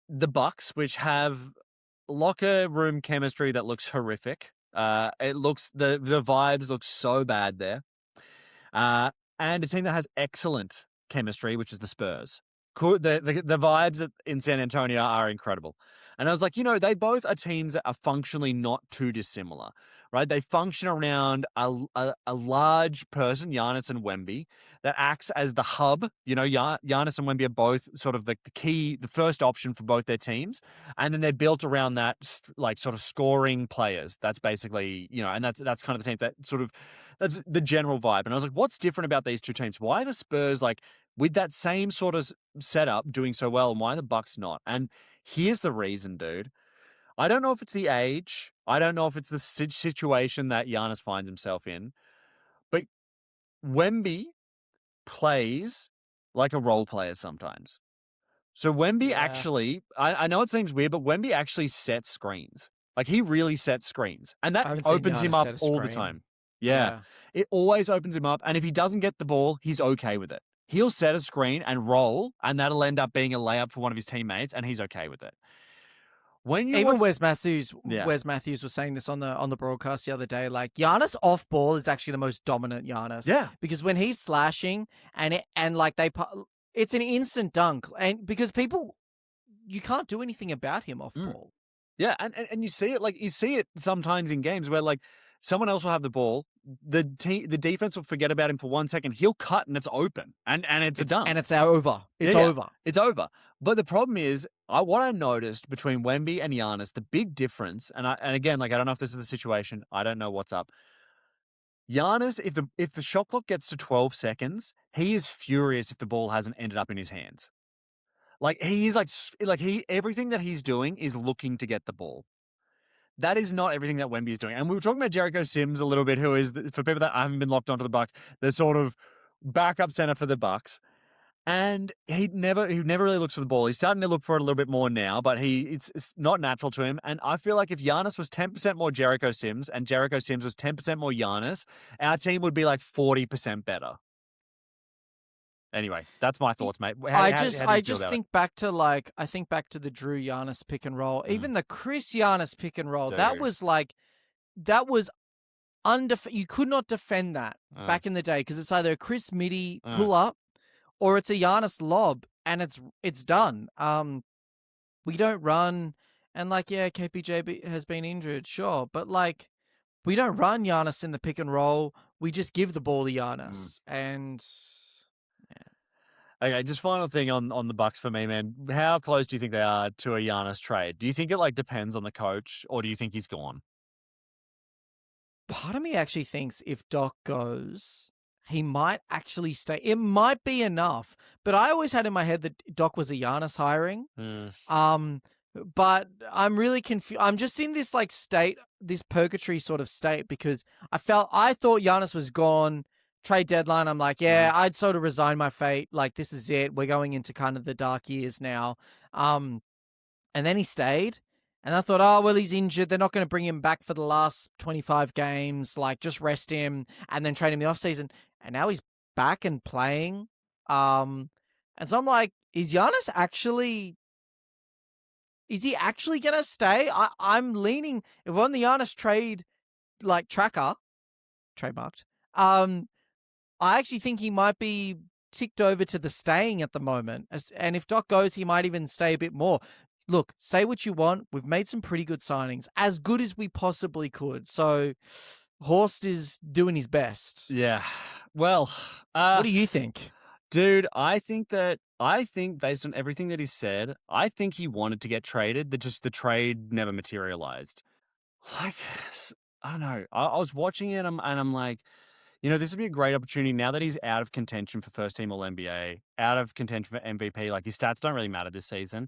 the Bucks, which have locker room chemistry that looks horrific. The vibes look so bad there. And a team that has excellent chemistry, which is the Spurs. The vibes in San Antonio are incredible. And I was like, they both are teams that are functionally not too dissimilar, right? They function around a large person, Giannis and Wemby, that acts as the hub. Giannis and Wemby are both sort of the first option for both their teams. And then they're built around that, sort of scoring players. That's basically, and that's kind of the teams that's the general vibe. And I was like, what's different about these two teams? Why are the Spurs, with that same sort of setup, doing so well, and why are the Bucks not? And here's the reason, dude. I don't know if it's the age. I don't know if it's the situation that Giannis finds himself in. But Wemby plays like a role player sometimes. So Wemby actually, I know it seems weird, but Wemby actually sets screens. He really sets screens. And that opens him up all the time. Yeah. It always opens him up. And if he doesn't get the ball, he's okay with it. He'll set a screen and roll, and that'll end up being a layup for one of his teammates, and he's okay with it. Wes Matthews was saying this on the broadcast the other day. Giannis off ball is actually the most dominant Giannis. Yeah, because when he's slashing it's an instant dunk, and because you can't do anything about him off ball. Yeah, and you see it you see it sometimes in games where someone else will have the ball. The defense will forget about him for 1 second. He'll cut and it's open, and it's a dunk. And it's over. It's over. But the problem is, what I noticed between Wemby and Giannis, the big difference, and again, I don't know if this is the situation. I don't know what's up. Giannis, if the shot clock gets to 12 seconds, he is furious if the ball hasn't ended up in his hands. He's everything that he's doing is looking to get the ball. That is not everything that Wemby is doing. And we were talking about Jericho Sims a little bit, who is, for people that haven't been locked onto the Bucks, the sort of backup center for the Bucks. And he never really looks for the ball. He's starting to look for it a little bit more now, but it's not natural to him. And I feel like if Giannis was 10% more Jericho Sims and Jericho Sims was 10% more Giannis, our team would be 40% better. Anyway, that's my thoughts, mate. I just think back to the Drew Giannis pick and roll, even the Chris Giannis pick and roll. That was you could not defend that back in the day, because it's either a Chris midi pull up or it's a Giannis lob, and it's done. We don't run, and KPJ has been injured, sure, but we don't run Giannis in the pick and roll. We just give the ball to Giannis, and. Okay, just final thing on the Bucks for me, man. How close do you think they are to a Giannis trade? Do you think it depends on the coach, or do you think he's gone? Part of me actually thinks if Doc goes, he might actually stay. It might be enough, but I always had in my head that Doc was a Giannis hiring. But I'm really confused. I'm just in this like state, this purgatory sort of state, because I thought Giannis was gone. Trade deadline, I'm like, yeah, I'd sort of resign my fate. Like, this is it. We're going into kind of the dark years now. And then he stayed. And I thought, oh, well, he's injured. They're not going to bring him back for the last 25 games. Like, just rest him and then trade him in the offseason. And now he's back and playing. And so I'm like, is he actually going to stay? I'm leaning, if we're on the Giannis trade, like, tracker, trademarked, I actually think he might be ticked over to the staying at the moment. And if Doc goes, he might even stay a bit more. Look, say what you want. We've made some pretty good signings, as good as we possibly could. So Horst is doing his best. Yeah. Well, what do you think? Dude, I think based on everything that he said, I think he wanted to get traded. Just the trade never materialized. Like, I don't know. I was watching it and I'm like, this would be a great opportunity now that he's out of contention for first team All-NBA, out of contention for MVP. Like, his stats don't really matter this season.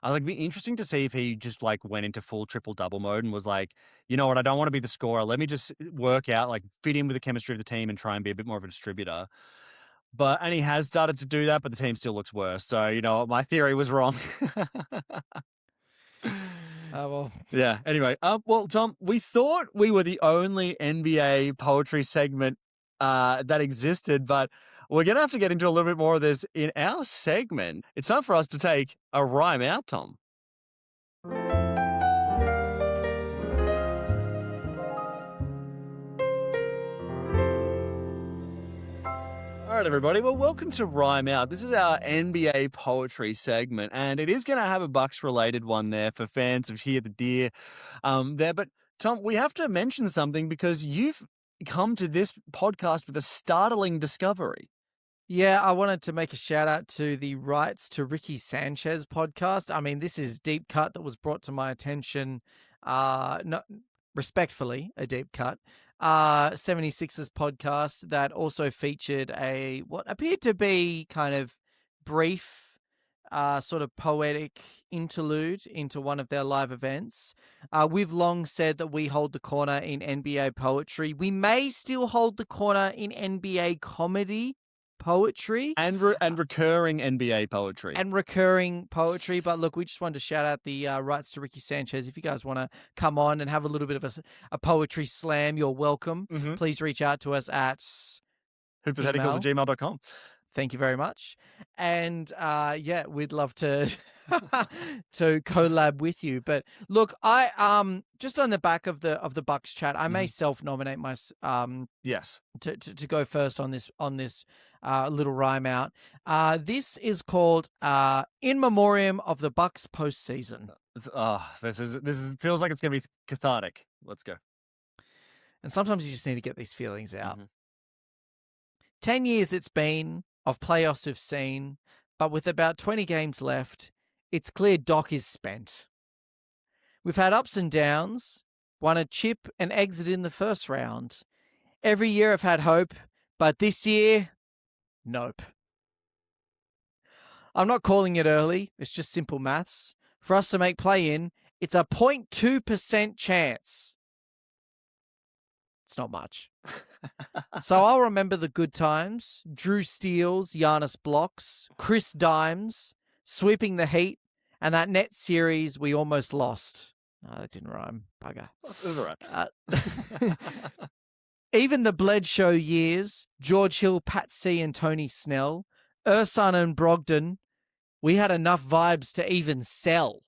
I was like, it'd be interesting to see if he just like went into full triple-double mode and was like, you know what, I don't want to be the scorer. Let me just work out, like fit in with the chemistry of the team and try and be a bit more of a distributor. And he has started to do that, but the team still looks worse. So, my theory was wrong. Well. Yeah. Anyway, well, Thom, we thought we were the only NBA poetry segment that existed, but we're going to have to get into a little bit more of this in our segment. It's time for us to take a rhyme out, Thom. All right, everybody. Well, welcome to Rhyme Out. This is our NBA poetry segment, and it is going to have a Bucks-related one there for fans of Hear the Deer there. But, Thom, we have to mention something because you've come to this podcast with a startling discovery. Yeah, I wanted to make a shout out to the Rights to Ricky Sanchez podcast. I mean, this is deep cut that was brought to my attention, not respectfully, a deep cut. 76ers podcast that also featured what appeared to be kind of brief, sort of poetic interlude into one of their live events. We've long said that we hold the corner in NBA poetry. We may still hold the corner in NBA comedy poetry and recurring NBA poetry but look, we just wanted to shout out the Rights to Ricky Sanchez. If you guys want to come on and have a little bit of a poetry slam, you're welcome. Please reach out to us at hypotheticals@gmail.com. Thank you very much. And yeah, we'd love to to collab with you. But look, I just on the back of the Bucks chat, I may self-nominate my yes to go first on this little rhyme out. This is called In Memoriam of the Bucks postseason. This is feels like it's gonna be cathartic. Let's go. And sometimes you just need to get these feelings out. 10 years it's been of playoffs we've seen, but with about 20 games left, it's clear Doc is spent. We've had ups and downs, won a chip and exited in the first round. Every year I've had hope, but this year, nope. I'm not calling it early, it's just simple maths. For us to make play-in, it's a 0.2% chance. It's not much. So I'll remember the good times, Drew steals, Giannis blocks, Chris dimes, sweeping the Heat, and that net series we almost lost. No, that didn't rhyme. Bugger. It was all right. Even the Bledsoe years, George Hill, Pat C, and Tony Snell, Ersan and Brogdon, we had enough vibes to even sell.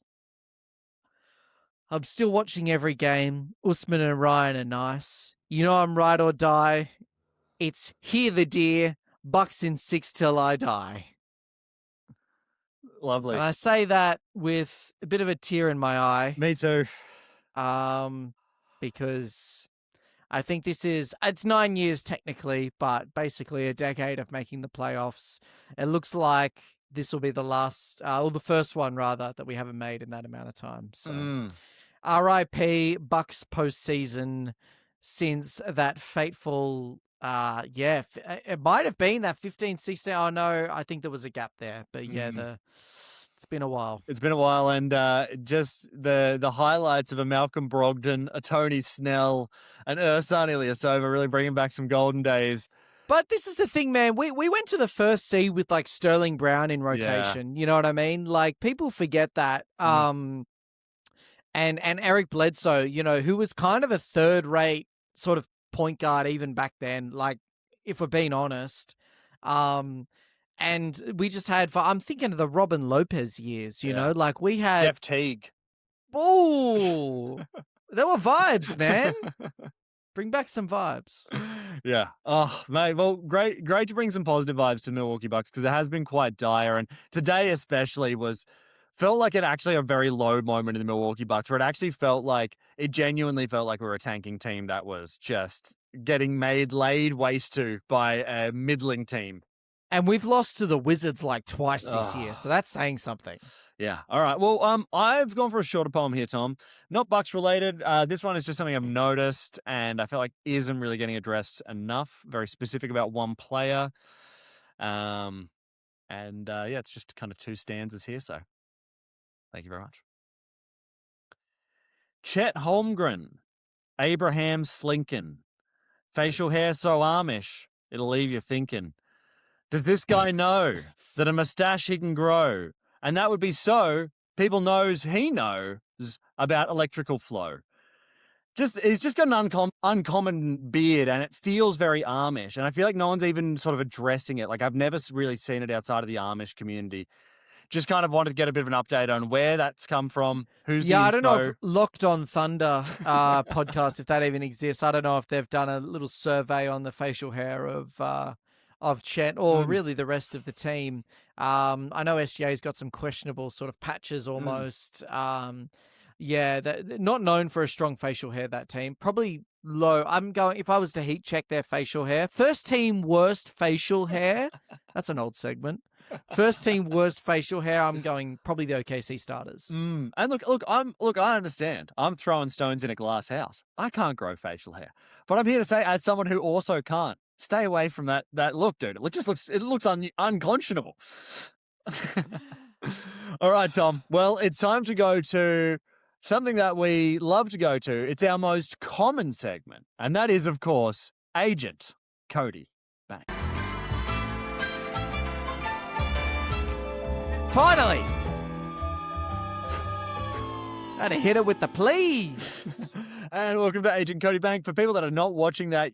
I'm still watching every game. Usman and Ryan are nice. You know I'm ride or die. It's Hear the Deer, Bucks in 6 till I die. Lovely. And I say that with a bit of a tear in my eye. Me too. Because I think it's 9 years technically, but basically a decade of making the playoffs. It looks like this will be the last, or the first one rather, that we haven't made in that amount of time. So RIP Bucks postseason since that fateful Yeah, it might have been that 15, 16. Oh no, I think there was a gap there. But yeah, it's been a while. It's been a while, and just the highlights of a Malcolm Brogdon, a Tony Snell, an Ersan Ilyasova really bringing back some golden days. But this is the thing, man. We went to the first seed with like Sterling Brown in rotation. You know what I mean? Like people forget that. And Eric Bledsoe, you know, who was kind of a third-rate sort of point guard even back then. Like, if we're being honest. And we just had, I'm thinking of the Robin Lopez years, you know, like we had Jeff Teague. Oh, there were vibes, man. Bring back some vibes. Yeah. Oh, mate. Well, great to bring some positive vibes to Milwaukee Bucks because it has been quite dire. And today especially felt like it actually a very low moment in the Milwaukee Bucks where it genuinely felt like we were a tanking team that was just getting laid waste to by a middling team. And we've lost to the Wizards like twice this year, so that's saying something. Yeah. All right. Well, I've gone for a shorter poem here, Tom. Not Bucks related. This one is just something I've noticed and I feel like isn't really getting addressed enough. Very specific about one player. Yeah, it's just kind of 2 stanzas here, so thank you very much. Chet Holmgren, Abraham Slinkin, facial hair so Amish, it'll leave you thinking. Does this guy know that a mustache he can grow? And that would be so people knows he knows about electrical flow. He's just got an uncommon beard and it feels very Amish. And I feel like no one's even sort of addressing it. Like I've never really seen it outside of the Amish community. Just kind of wanted to get a bit of an update on where that's come from. Who's I don't know if Locked on Thunder podcast, if that even exists. I don't know if they've done a little survey on the facial hair of Chet or really the rest of the team. I know SGA's got some questionable sort of patches almost. Not known for a strong facial hair, that team. Probably low. If I was to heat check their facial hair, first team worst facial hair. That's an old segment. First team worst facial hair. I'm going probably the OKC starters. And look, I understand. I'm throwing stones in a glass house. I can't grow facial hair, but I'm here to say, as someone who also can't, stay away from that look, dude. It looks unconscionable. All right, Tom. Well, it's time to go to something that we love to go to. It's our most common segment, and that is, of course, Agent Cody Bank. Finally! Had to hit it with the please. And welcome to Agent Cody Bank. For people that are not watching that,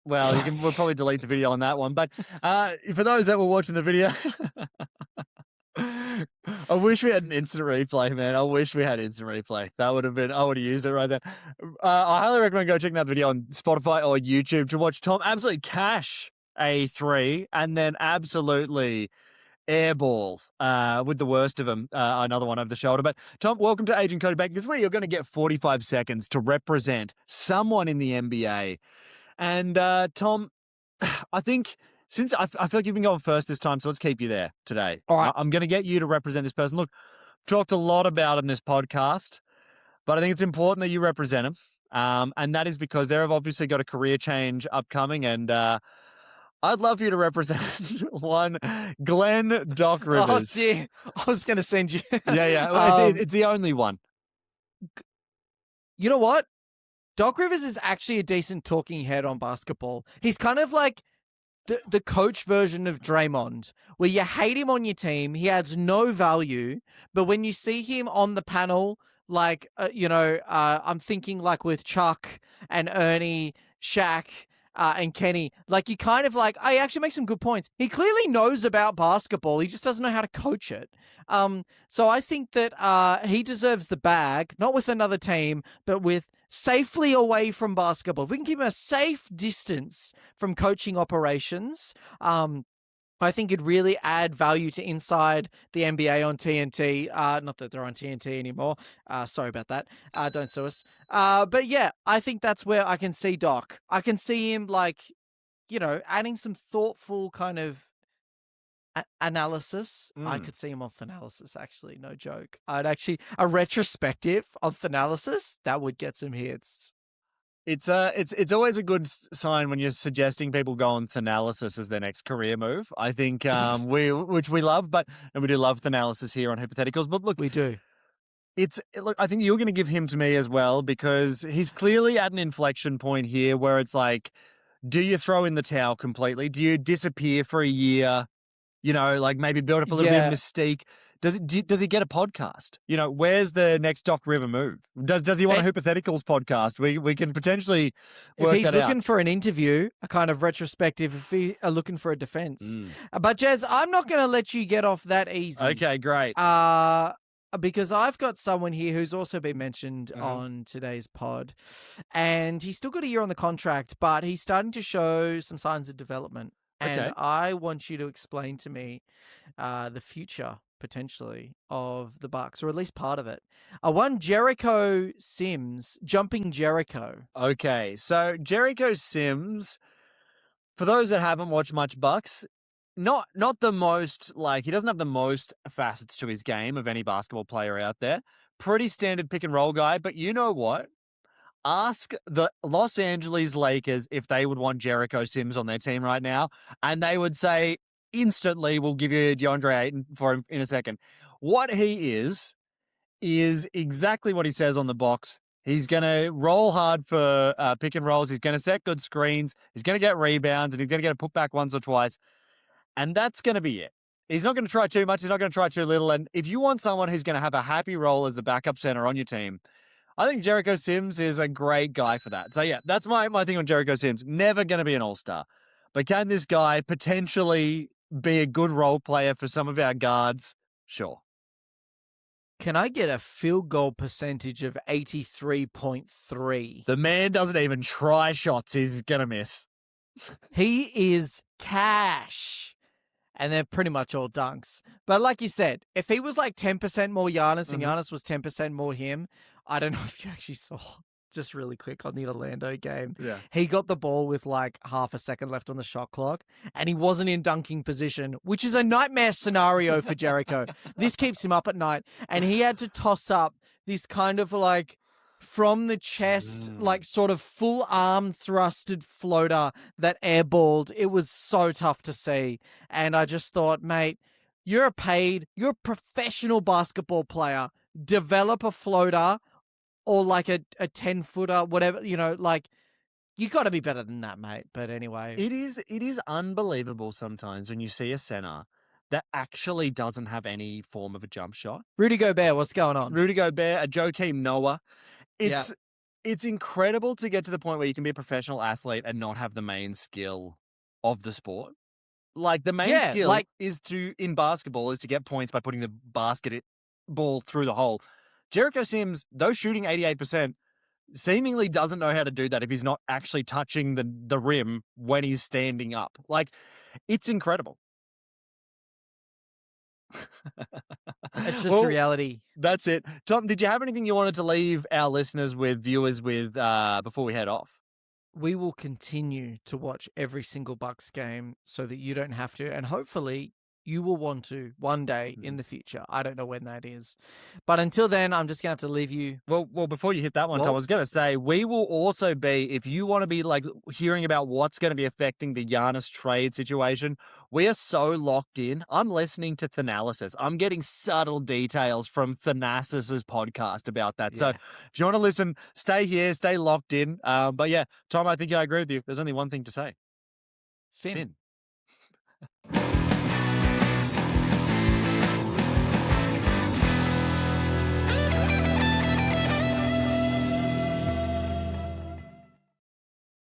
we'll probably delete the video on that one. But for those that were watching the video, I wish we had an instant replay, man. I wish we had instant replay. I would have used it right there. I highly recommend go checking that video on Spotify or YouTube to watch Tom absolutely cash a 3 and then absolutely airball with the worst of them, another one over the shoulder. But Tom, welcome to Agent Cody Bank. This is where you're going to get 45 seconds to represent someone in the NBA. And Tom, I think since I feel like you've been going first this time, so let's keep you there today. All right. I'm going to get you to represent this person. Look, talked a lot about him in this podcast, but I think it's important that you represent him. And that is because they've obviously got a career change upcoming, and I'd love for you to represent one Glenn Doc Rivers. Oh, dear. I was going to send you. Yeah. It's the only one. You know what? Doc Rivers is actually a decent talking head on basketball. He's kind of like the coach version of Draymond, where you hate him on your team. He adds no value. But when you see him on the panel, like, I'm thinking like with Chuck and Ernie, Shaq, and Kenny, like you kind of like, he actually makes some good points. He clearly knows about basketball. He just doesn't know how to coach it. So I think that he deserves the bag, not with another team, but with safely away from basketball. If we can keep him a safe distance from coaching operations, I think it'd really add value to inside the NBA on TNT. Not that they're on TNT anymore. Sorry about that. Don't sue us. But yeah, I think that's where I can see Doc. I can see him adding some thoughtful kind of analysis. I could see him on Thanalysis, actually. No joke. A retrospective on Thanalysis, that would get some hits. It's always a good sign when you're suggesting people go on Thanalysis as their next career move. I think which we love, and we do love Thanalysis here on Hypotheticals. But look, We do. Look, I think you're going to give him to me as well because he's clearly at an inflection point here where it's like, do you throw in the towel completely? Do you disappear for a year? Like maybe build up a little bit of mystique. Does he get a podcast? Where's the next Doc River move? Does he want a Hypotheticals podcast? We can potentially work that out. If he's looking for an interview, a kind of retrospective, if he are looking for a defense. But Jez, I'm not going to let you get off that easy. Okay, great. Because I've got someone here who's also been mentioned on today's pod, and he's still got a year on the contract, but he's starting to show some signs of development. And I want you to explain to me the future, potentially, of the Bucks, or at least part of it. One Jericho Sims, jumping Jericho. Okay, so Jericho Sims, for those that haven't watched much Bucks, not the most, he doesn't have the most facets to his game of any basketball player out there. Pretty standard pick and roll guy, but you know what? Ask the Los Angeles Lakers if they would want Jericho Sims on their team right now, and they would say instantly, we'll give you Deandre Ayton for him in a second. What he is exactly what he says on the box. He's going to roll hard for pick and rolls. He's going to set good screens. He's going to get rebounds, and he's going to get a putback once or twice, and that's going to be it. He's not going to try too much. He's not going to try too little, and if you want someone who's going to have a happy role as the backup center on your team, I think Jericho Sims is a great guy for that. So, yeah, that's my thing on Jericho Sims. Never going to be an all-star. But can this guy potentially be a good role player for some of our guards? Sure. Can I get a field goal percentage of 83.3? The man doesn't even try shots. He's going to miss. He is cash. And they're pretty much all dunks. But like you said, if he was like 10% more Giannis and Giannis was 10% more him, I don't know if you actually saw, just really quick on the Orlando game. Yeah. He got the ball with like half a second left on the shot clock and he wasn't in dunking position, which is a nightmare scenario for Jericho. This keeps him up at night. And he had to toss up this kind of like from the chest, like sort of full arm thrusted floater that airballed. It was so tough to see. And I just thought, mate, you're a professional basketball player. Develop a floater or like a 10-footer, whatever, you got to be better than that, mate. But anyway. It is unbelievable sometimes when you see a center that actually doesn't have any form of a jump shot. Rudy Gobert, what's going on? Rudy Gobert, a Joakim Noah. It's incredible to get to the point where you can be a professional athlete and not have the main skill of the sport. Like the main skill in basketball is to get points by putting the ball through the hole. Jericho Sims, though shooting 88%, seemingly doesn't know how to do that if he's not actually touching the rim when he's standing up. Like, it's incredible. It's just reality. That's it. Thom, did you have anything you wanted to leave our listeners with, viewers with, before we head off? We will continue to watch every single Bucks game so that you don't have to, and hopefully you will want to one day in the future. I don't know when that is. But until then, I'm just going to have to leave you. Well, before you hit that one, Tom, I was going to say, we will also be, if you want to be hearing about what's going to be affecting the Giannis trade situation, we are so locked in. I'm listening to Thanalysis. I'm getting subtle details from Thanasis' podcast about that. Yeah. So if you want to listen, stay here, stay locked in. But yeah, Tom, I think I agree with you. There's only one thing to say. Finn.